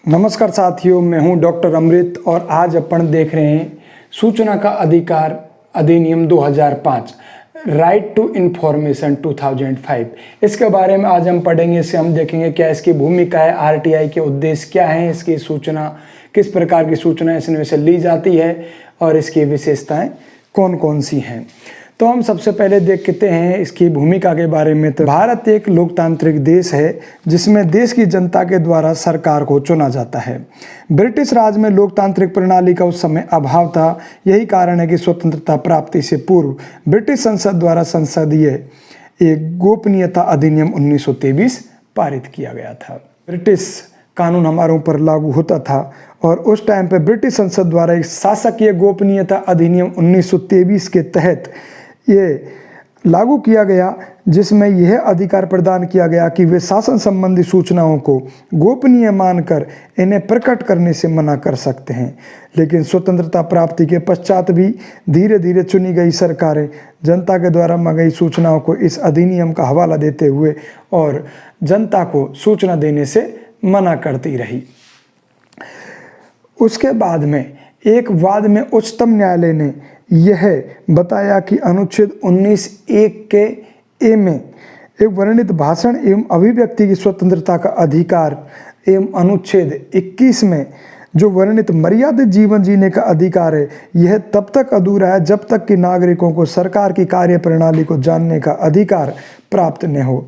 नमस्कार साथियों, मैं हूं डॉक्टर अमृत और आज अपन देख रहे हैं सूचना का अधिकार अधिनियम 2005 राइट टू इंफॉर्मेशन 2005। इसके बारे में आज हम पढ़ेंगे। इससे हम देखेंगे क्या इसकी भूमिका है, आरटीआई के उद्देश्य क्या हैं, इसकी सूचना किस प्रकार की सूचना इसमें से ली जाती है और इसकी विशेषताएं कौन कौन सी हैं। तो हम सबसे पहले देखते हैं इसकी भूमिका के बारे में। तो भारत एक लोकतांत्रिक देश है जिसमें देश की जनता के द्वारा सरकार को चुना जाता है। ब्रिटिश राज में लोकतांत्रिक प्रणाली का उस समय अभाव था। यही कारण है कि स्वतंत्रता प्राप्ति से पूर्व ब्रिटिश संसद द्वारा संसदीय एक गोपनीयता अधिनियम 1923 पारित किया गया था। ब्रिटिश कानून हमारे ऊपर लागू होता था और उस टाइम पे ब्रिटिश संसद द्वारा एक शासकीय गोपनीयता अधिनियम 1923 के तहत ये लागू किया गया, जिसमें यह अधिकार प्रदान किया गया कि वे शासन संबंधी सूचनाओं को गोपनीय मानकर इन्हें प्रकट करने से मना कर सकते हैं। लेकिन स्वतंत्रता प्राप्ति के पश्चात भी धीरे धीरे चुनी गई सरकारें जनता के द्वारा मंगाई सूचनाओं को इस अधिनियम का हवाला देते हुए और जनता को सूचना देने से मना करती रही। उसके बाद में एक वाद में उच्चतम न्यायालय ने यह बताया कि अनुच्छेद 19(1) के ए में एक वर्णित भाषण एवं अभिव्यक्ति की स्वतंत्रता का अधिकार एवं अनुच्छेद 21 में जो वर्णित मर्यादित जीवन जीने का अधिकार है, यह तब तक अधूरा है जब तक कि नागरिकों को सरकार की कार्यप्रणाली को जानने का अधिकार प्राप्त न हो।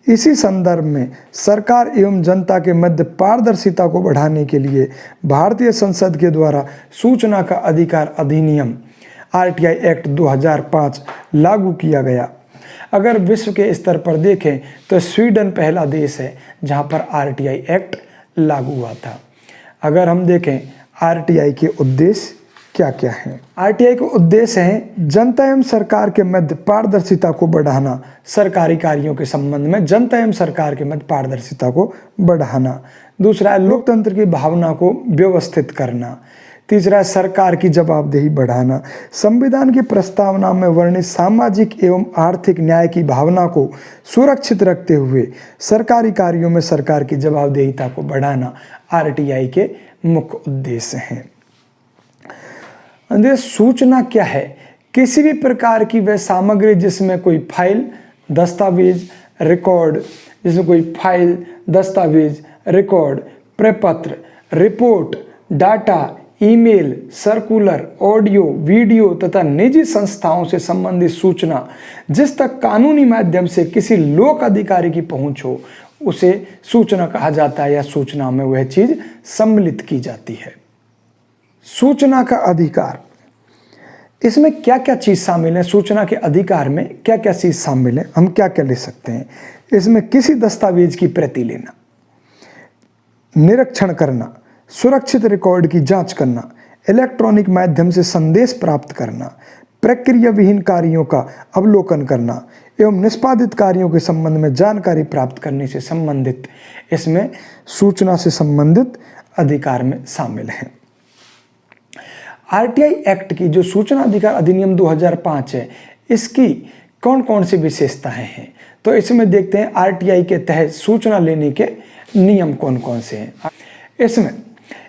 इसी संदर्भ में सरकार एवं जनता के मध्य पारदर्शिता को बढ़ाने के लिए भारतीय संसद के द्वारा सूचना का अधिकार अधिनियम आरटीआई एक्ट 2005 लागू किया गया। अगर विश्व के स्तर पर देखें तो स्वीडन पहला देश है जहां पर आरटीआई एक्ट लागू हुआ था। अगर हम देखें आरटीआई के उद्देश्य क्या क्या हैं। आरटीआई के उद्देश्य हैं जनता एवं सरकार के मध्य पारदर्शिता को बढ़ाना, सरकारी कार्यों के संबंध में जनता एवं सरकार के मध्य पारदर्शिता को बढ़ाना। दूसरा है लोकतंत्र की भावना को व्यवस्थित करना। तीसरा है सरकार की जवाबदेही बढ़ाना। संविधान की प्रस्तावना में वर्णित सामाजिक एवं आर्थिक न्याय की भावना को सुरक्षित रखते हुए सरकारी कार्यों में सरकार की जवाबदेहिता को बढ़ाना आरटीआई के मुख्य उद्देश्य हैं। सूचना क्या है? किसी भी प्रकार की वह सामग्री जिसमें कोई फाइल, दस्तावेज, रिकॉर्ड, जिसमें कोई फाइल, दस्तावेज, रिकॉर्ड, प्रपत्र, report, data, email, circular, audio, video तथा निजी संस्थाओं से संबंधित सूचना जिस तक कानूनी माध्यम से किसी लोक अधिकारी की पहुंच हो, उसे सूचना कहा जाता है या सूचना में वह चीज सम्मिलित की जाती है। सूचना का अधिकार, इसमें क्या क्या चीज शामिल है? सूचना के अधिकार में क्या क्या चीज शामिल है, हम क्या क्या ले सकते हैं? इसमें किसी दस्तावेज की प्रति लेना, निरीक्षण करना, सुरक्षित रिकॉर्ड की जांच करना, इलेक्ट्रॉनिक माध्यम से संदेश प्राप्त करना, प्रक्रिया विहीन कार्यों का अवलोकन करना एवं निष्पादित कार्यों के संबंध में जानकारी प्राप्त करने से संबंधित इसमें सूचना से संबंधित अधिकार में शामिल है। आरटीआई एक्ट की जो सूचना अधिकार अधिनियम 2005 है, इसकी कौन कौन सी विशेषताएं हैं? तो इसमें देखते हैं आरटीआई के तहत सूचना लेने के नियम कौन कौन से हैं। इसमें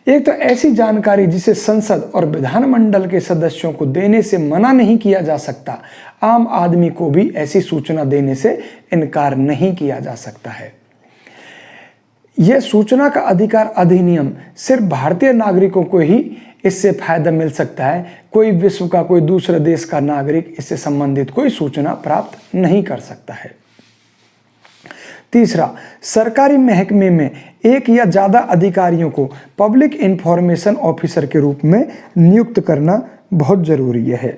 एक तो ऐसी जानकारी जिसे संसद और विधानमंडल के सदस्यों को देने से मना नहीं किया जा सकता, आम आदमी को भी ऐसी सूचना देने से इनकार नहीं किया जा सकता है। यह सूचना का अधिकार अधिनियम सिर्फ भारतीय नागरिकों को ही इससे फायदा मिल सकता है। कोई विश्व का कोई दूसरे देश का नागरिक इससे संबंधित कोई सूचना प्राप्त नहीं कर सकता है। तीसरा, सरकारी महकमे में एक या ज्यादा अधिकारियों को पब्लिक इंफॉर्मेशन ऑफिसर के रूप में नियुक्त करना बहुत जरूरी है।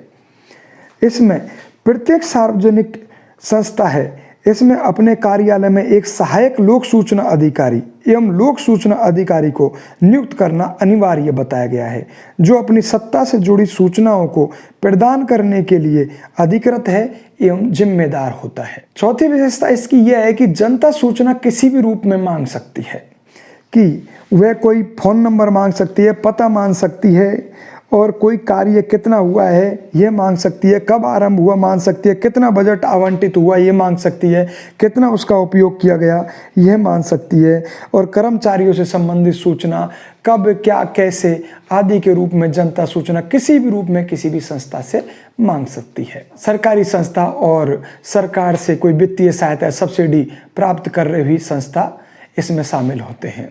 इसमें प्रत्येक सार्वजनिक संस्था है, इसमें अपने कार्यालय में एक सहायक लोक सूचना अधिकारी एवं लोक सूचना अधिकारी को नियुक्त करना अनिवार्य बताया गया है, जो अपनी सत्ता से जुड़ी सूचनाओं को प्रदान करने के लिए अधिकृत है एवं जिम्मेदार होता है। चौथी विशेषता इसकी यह है कि जनता सूचना किसी भी रूप में मांग सकती है, कि वह कोई फोन नंबर मांग सकती है, पता मांग सकती है और कोई कार्य कितना हुआ है ये मांग सकती है, कब आरंभ हुआ मांग सकती है, कितना बजट आवंटित हुआ ये मांग सकती है, कितना उसका उपयोग किया गया यह मांग सकती है, और कर्मचारियों से संबंधित सूचना कब क्या कैसे आदि के रूप में जनता सूचना किसी भी रूप में किसी भी संस्था से मांग सकती है। सरकारी संस्था और सरकार से कोई वित्तीय सहायता सब्सिडी प्राप्त कर रही हुई संस्था इसमें शामिल होते हैं।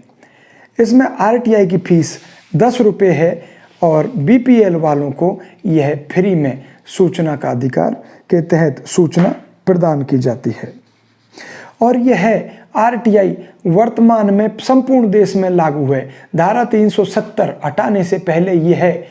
इसमें आरटीआई की फीस 10 रुपये है और बीपीएल वालों को यह फ्री में सूचना का अधिकार के तहत सूचना प्रदान की जाती है। और यह आरटीआई वर्तमान में संपूर्ण देश में लागू है। धारा 370 हटाने से पहले यह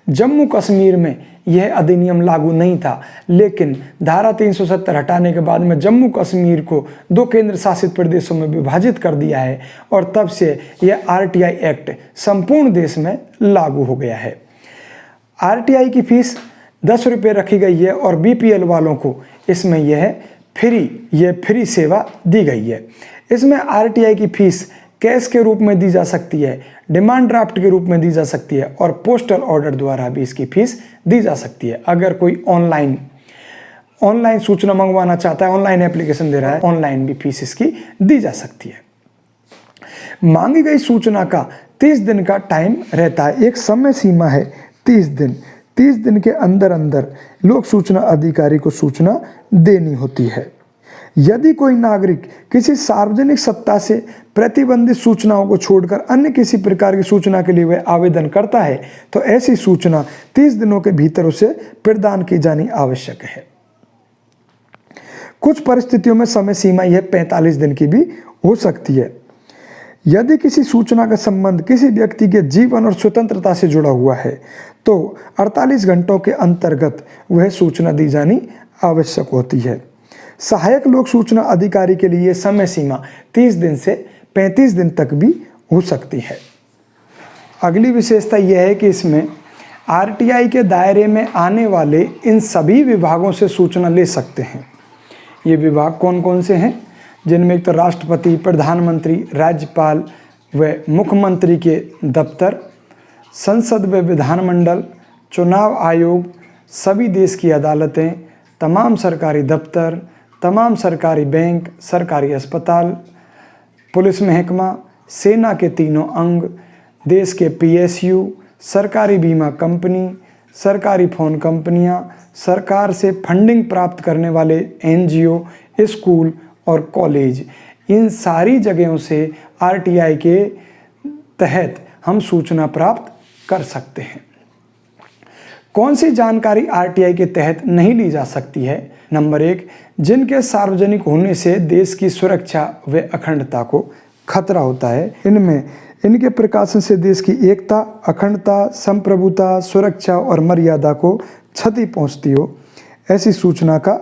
जम्मू कश्मीर में यह अधिनियम लागू नहीं था, लेकिन धारा 370 हटाने के बाद में जम्मू कश्मीर को 2 केंद्र शासित प्रदेशों में विभाजित कर दिया है और तब से यह आरटीआई एक्ट संपूर्ण देश में लागू हो गया है। आरटीआई की फीस 10 रुपये रखी गई है और बीपीएल वालों को इसमें यह फ्री सेवा दी गई है। इसमें आरटीआई की फीस कैश के रूप में दी जा सकती है, डिमांड ड्राफ्ट के रूप में दी जा सकती है और पोस्टल ऑर्डर द्वारा भी इसकी फीस दी जा सकती है। अगर कोई ऑनलाइन सूचना मंगवाना चाहता है, ऑनलाइन एप्लीकेशन दे रहा है, ऑनलाइन भी फीस इसकी दी जा सकती है। मांगी गई सूचना का 30 दिन का टाइम रहता है, एक समय सीमा है 30 दिन। 30 दिन के अंदर अंदर लोक सूचना अधिकारी को सूचना देनी होती है। यदि कोई नागरिक किसी सार्वजनिक सत्ता से प्रतिबंधित सूचनाओं को छोड़कर अन्य किसी प्रकार की सूचना के लिए वह आवेदन करता है तो ऐसी सूचना 30 दिनों के भीतर उसे प्रदान की जानी आवश्यक है। कुछ परिस्थितियों में समय सीमा यह 45 दिन की भी हो सकती है। यदि किसी सूचना का संबंध किसी व्यक्ति के जीवन और स्वतंत्रता से जुड़ा हुआ है तो 48 घंटों के अंतर्गत वह सूचना दी जानी आवश्यक होती है। सहायक लोक सूचना अधिकारी के लिए समय सीमा 30 दिन से 35 दिन तक भी हो सकती है। अगली विशेषता यह है कि इसमें आरटीआई के दायरे में आने वाले इन सभी विभागों से सूचना ले सकते हैं। ये विभाग कौन कौन से हैं, जिनमें एक तो राष्ट्रपति, प्रधानमंत्री, राज्यपाल व मुख्यमंत्री के दफ्तर, संसद व विधानमंडल, चुनाव आयोग, सभी देश की अदालतें, तमाम सरकारी दफ्तर, तमाम सरकारी बैंक, सरकारी अस्पताल, पुलिस महकमा, सेना के तीनों अंग, देश के पीएसयू, सरकारी बीमा कंपनी, सरकारी फ़ोन कंपनियां, सरकार से फंडिंग प्राप्त करने वाले एनजीओ, स्कूल और कॉलेज, इन सारी जगहों से आरटीआई के तहत हम सूचना प्राप्त कर सकते हैं। कौन सी जानकारी आरटीआई के तहत नहीं ली जा सकती है? नंबर 1, जिनके सार्वजनिक होने से देश की सुरक्षा व अखंडता को खतरा होता है। इनमें इनके प्रकाशन से देश की एकता, अखंडता, संप्रभुता, सुरक्षा और मर्यादा को क्षति पहुंचती हो, ऐसी सूचना का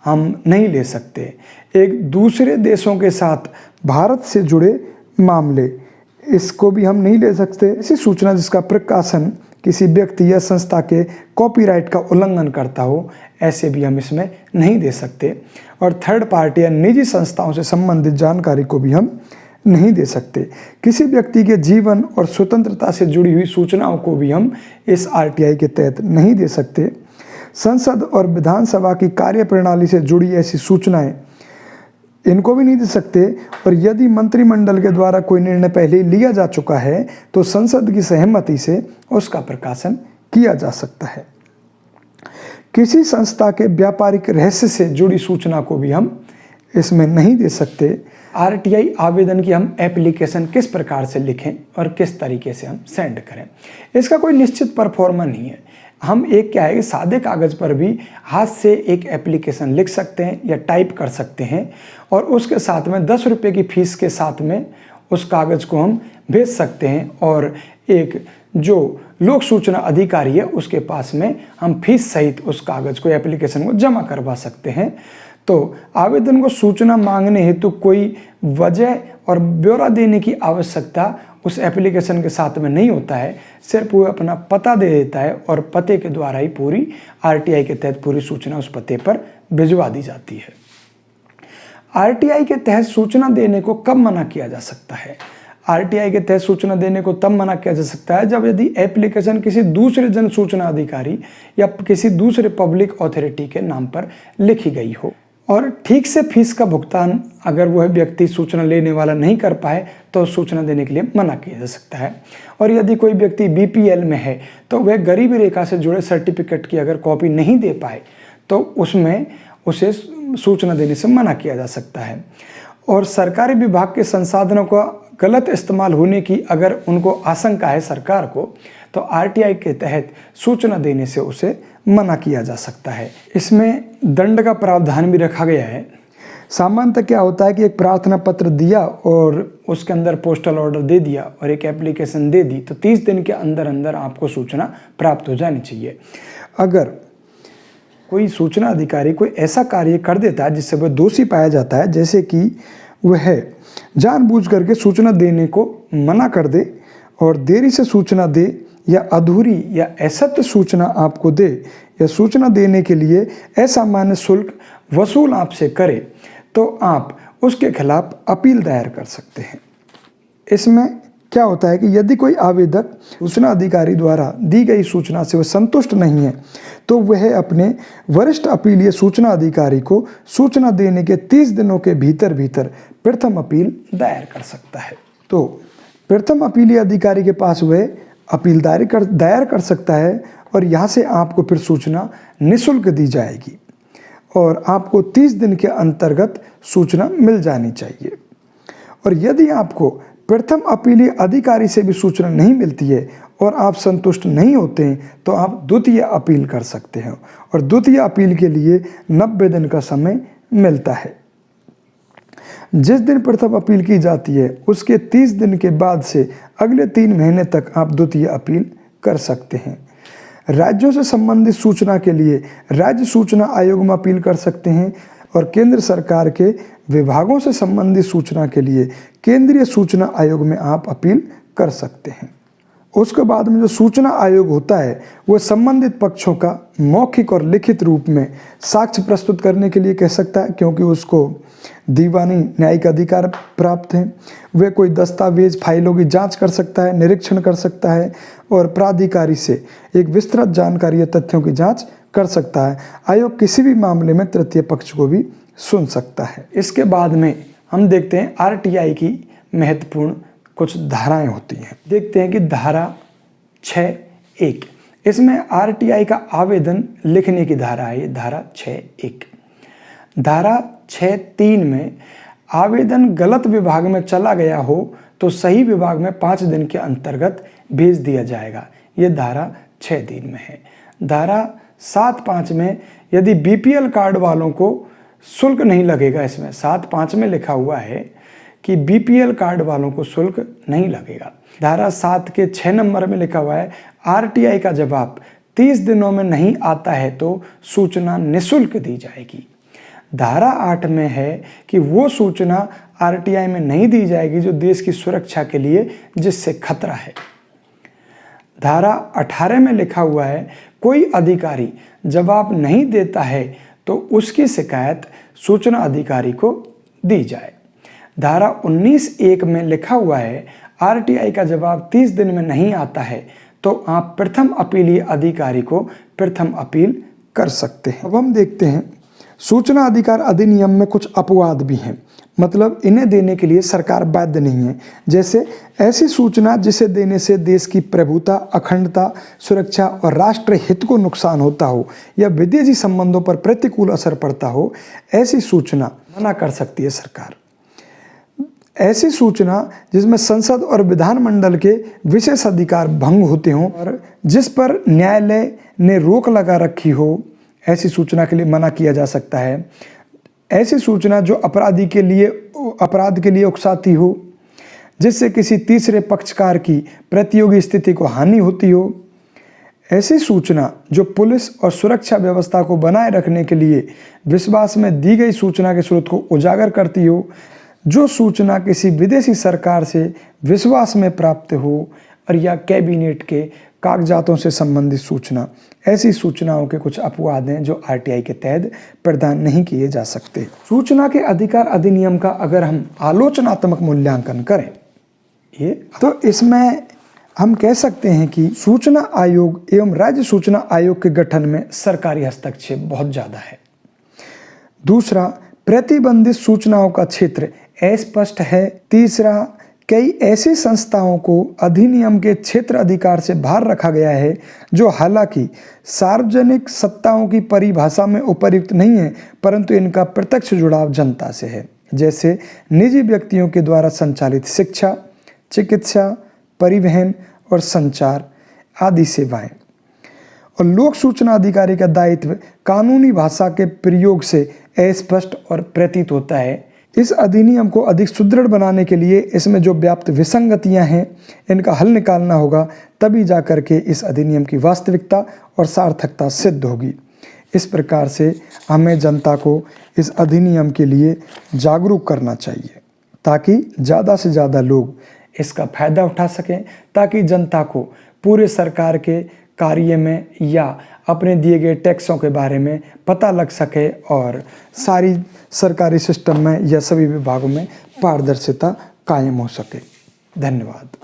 हम नहीं ले सकते। एक दूसरे देशों के साथ भारत से जुड़े मामले, इसको भी हम नहीं ले सकते। ऐसी सूचना जिसका प्रकाशन किसी व्यक्ति या संस्था के कॉपीराइट का उल्लंघन करता हो, ऐसे भी हम इसमें नहीं दे सकते। और थर्ड पार्टी या निजी संस्थाओं से संबंधित जानकारी को भी हम नहीं दे सकते। किसी व्यक्ति के जीवन और स्वतंत्रता से जुड़ी हुई सूचनाओं को भी हम इस आरटीआई के तहत नहीं दे सकते। संसद और विधानसभा की कार्यप्रणाली से जुड़ी ऐसी सूचनाएं, इनको भी नहीं दे सकते। और यदि मंत्रिमंडल के द्वारा कोई निर्णय पहले लिया जा चुका है तो संसद की सहमति से उसका प्रकाशन किया जा सकता है। किसी संस्था के व्यापारिक रहस्य से जुड़ी सूचना को भी हम इसमें नहीं दे सकते। आरटीआई आवेदन की हम एप्लीकेशन किस प्रकार से लिखें और किस तरीके से हम सेंड करें, इसका कोई निश्चित परफॉर्मा नहीं है। हम एक क्या है कि सादे कागज़ पर भी हाथ से एक एप्लीकेशन लिख सकते हैं या टाइप कर सकते हैं और उसके साथ में 10 रुपये की फीस के साथ में उस कागज़ को हम भेज सकते हैं और एक जो लोक सूचना अधिकारी है उसके पास में हम फीस सहित उस कागज़ को, एप्लीकेशन को जमा करवा सकते हैं। तो आवेदन को सूचना मांगने हेतु कोई वजह और ब्यौरा देने की आवश्यकता उस एप्लीकेशन के साथ में नहीं होता है। सिर्फ वो अपना पता दे देता है और पते के द्वारा ही पूरी आरटीआई के तहत पूरी सूचना उस पते पर भिजवा दी जाती है। आरटीआई के तहत सूचना देने को कब मना किया जा सकता है? आरटीआई के तहत सूचना देने को तब मना किया जा सकता है जब यदि एप्लीकेशन किसी दूसरे जन सूचना अधिकारी या किसी दूसरे पब्लिक अथॉरिटी के नाम पर लिखी गई हो और ठीक से फीस का भुगतान अगर वह व्यक्ति सूचना लेने वाला नहीं कर पाए तो सूचना देने के लिए मना किया जा सकता है। और यदि कोई व्यक्ति बीपीएल में है तो वह गरीबी रेखा से जुड़े सर्टिफिकेट की अगर कॉपी नहीं दे पाए तो उसमें उसे सूचना देने से मना किया जा सकता है। और सरकारी विभाग के संसाधनों का गलत इस्तेमाल होने की अगर उनको आशंका है सरकार को तो आरटीआई के तहत सूचना देने से उसे मना किया जा सकता है। इसमें दंड का प्रावधान भी रखा गया है। सामान्यतः क्या होता है कि एक प्रार्थना पत्र दिया और उसके अंदर पोस्टल ऑर्डर दे दिया और एक एप्लीकेशन दे दी तो 30 दिन के अंदर अंदर आपको सूचना प्राप्त हो जानी चाहिए। अगर कोई सूचना अधिकारी कोई ऐसा कार्य कर देता है जिससे वह दोषी पाया जाता है, जैसे कि वह जानबूझ करके सूचना देने को मना कर दे और देरी से सूचना दे या अधूरी या असत्य सूचना आपको दे या सूचना देने के लिए असामान्य शुल्क वसूल आपसे करे तो आप उसके खिलाफ अपील दायर कर सकते हैं। इसमें क्या होता है कि यदि कोई आवेदक सूचना अधिकारी द्वारा दी गई सूचना से वह संतुष्ट नहीं है तो वह अपने वरिष्ठ अपीलीय सूचना अधिकारी को सूचना देने के 30 दिनों के भीतर भीतर प्रथम अपील दायर कर सकता है। तो प्रथम अपीलीय अधिकारी के पास वह अपील दायर कर सकता है और यहाँ से आपको फिर सूचना निःशुल्क दी जाएगी और आपको 30 दिन के अंतर्गत सूचना मिल जानी चाहिए। और यदि आपको प्रथम अपीलीय अधिकारी से भी सूचना नहीं मिलती है और आप संतुष्ट नहीं होते हैं तो आप द्वितीय अपील कर सकते हैं और द्वितीय अपील के लिए 90 दिन का समय मिलता है। जिस दिन प्रथम अपील की जाती है उसके 30 दिन के बाद से अगले 3 महीने तक आप द्वितीय अपील कर सकते हैं। राज्यों से संबंधित सूचना के लिए राज्य सूचना आयोग में अपील कर सकते हैं और केंद्र सरकार के विभागों से संबंधित सूचना के लिए केंद्रीय सूचना आयोग में आप अपील कर सकते हैं। उसके बाद में जो सूचना आयोग होता है वह संबंधित पक्षों का मौखिक और लिखित रूप में साक्ष्य प्रस्तुत करने के लिए कह सकता है, क्योंकि उसको दीवानी न्यायिक अधिकार प्राप्त है। वह कोई दस्तावेज फाइलों की जांच कर सकता है, निरीक्षण कर सकता है और प्राधिकारी से एक विस्तृत जानकारी या तथ्यों की जांच कर सकता है। आयोग किसी भी मामले में तृतीय पक्ष को भी सुन सकता है। इसके बाद में हम देखते हैं आरटीआई की महत्वपूर्ण कुछ धाराएं होती हैं। देखते हैं कि धारा 6(1) इसमें आरटीआई का आवेदन लिखने की धारा है। ये धारा 6(1). धारा 6(3) में आवेदन गलत विभाग में चला गया हो तो सही विभाग में 5 दिन के अंतर्गत भेज दिया जाएगा। ये धारा 6(3) में है। धारा 7(5) में यदि बीपीएल कार्ड वालों को शुल्क नहीं लगेगा, इसमें 7(5) में लिखा हुआ है कि बीपीएल कार्ड वालों को शुल्क नहीं लगेगा। धारा 7 के 6 नंबर में लिखा हुआ है आरटीआई का जवाब 30 दिनों में नहीं आता है तो सूचना निःशुल्क दी जाएगी। धारा 8 में है कि वो सूचना आरटीआई में नहीं दी जाएगी जो देश की सुरक्षा के लिए जिससे खतरा है। धारा 18 में लिखा हुआ है कोई अधिकारी जवाब नहीं देता है तो उसकी शिकायत सूचना अधिकारी को दी जाए। धारा 19(1) में लिखा हुआ है आरटीआई का जवाब 30 दिन में नहीं आता है तो आप प्रथम अपीलीय अधिकारी को प्रथम अपील कर सकते हैं। अब हम देखते हैं सूचना अधिकार अधिनियम में कुछ अपवाद भी हैं, मतलब इन्हें देने के लिए सरकार बाध्य नहीं है। जैसे ऐसी सूचना जिसे देने से देश की प्रभुता, अखंडता, सुरक्षा और राष्ट्र हित को नुकसान होता हो या विदेशी संबंधों पर प्रतिकूल असर पड़ता हो, ऐसी सूचना मना कर सकती है सरकार। ऐसी सूचना जिसमें संसद और विधानमंडल के विशेष अधिकार भंग होते हों और जिस पर न्यायालय ने रोक लगा रखी हो, ऐसी सूचना के लिए मना किया जा सकता है। ऐसी सूचना जो अपराध के लिए उकसाती हो, जिससे किसी तीसरे पक्षकार की प्रतियोगी स्थिति को हानि होती हो। ऐसी सूचना जो पुलिस और सुरक्षा व्यवस्था को बनाए रखने के लिए विश्वास में दी गई सूचना के स्रोत को उजागर करती हो। जो सूचना किसी विदेशी सरकार से विश्वास में प्राप्त हो और या कैबिनेट के कागजातों से संबंधित सूचना। ऐसी सूचनाओं के कुछ अपवाद हैं जो आरटीआई के तहत प्रदान नहीं किए जा सकते। सूचना के अधिकार अधिनियम का अगर हम आलोचनात्मक मूल्यांकन करें ये तो इसमें हम कह सकते हैं कि सूचना आयोग एवं राज्य सूचना आयोग के गठन में सरकारी हस्तक्षेप बहुत ज़्यादा है। दूसरा, प्रतिबंधित सूचनाओं का क्षेत्र अस्पष्ट है। तीसरा, कई ऐसी संस्थाओं को अधिनियम के क्षेत्र अधिकार से बाहर रखा गया है जो हालांकि सार्वजनिक सत्ताओं की परिभाषा में उपयुक्त नहीं है, परंतु इनका प्रत्यक्ष जुड़ाव जनता से है, जैसे निजी व्यक्तियों के द्वारा संचालित शिक्षा, चिकित्सा, परिवहन और संचार आदि सेवाएं। और लोक सूचना अधिकारी का दायित्व कानूनी भाषा के प्रयोग से अस्पष्ट और प्रतीत होता है। इस अधिनियम को अधिक सुदृढ़ बनाने के लिए इसमें जो व्याप्त विसंगतियां हैं इनका हल निकालना होगा, तभी जाकर के इस अधिनियम की वास्तविकता और सार्थकता सिद्ध होगी। इस प्रकार से हमें जनता को इस अधिनियम के लिए जागरूक करना चाहिए ताकि ज़्यादा से ज़्यादा लोग इसका फायदा उठा सकें, ताकि जनता को पूरे सरकार के कार्य में या अपने दिए गए टैक्सों के बारे में पता लग सके और सारी सरकारी सिस्टम में या सभी विभागों में पारदर्शिता कायम हो सके। धन्यवाद।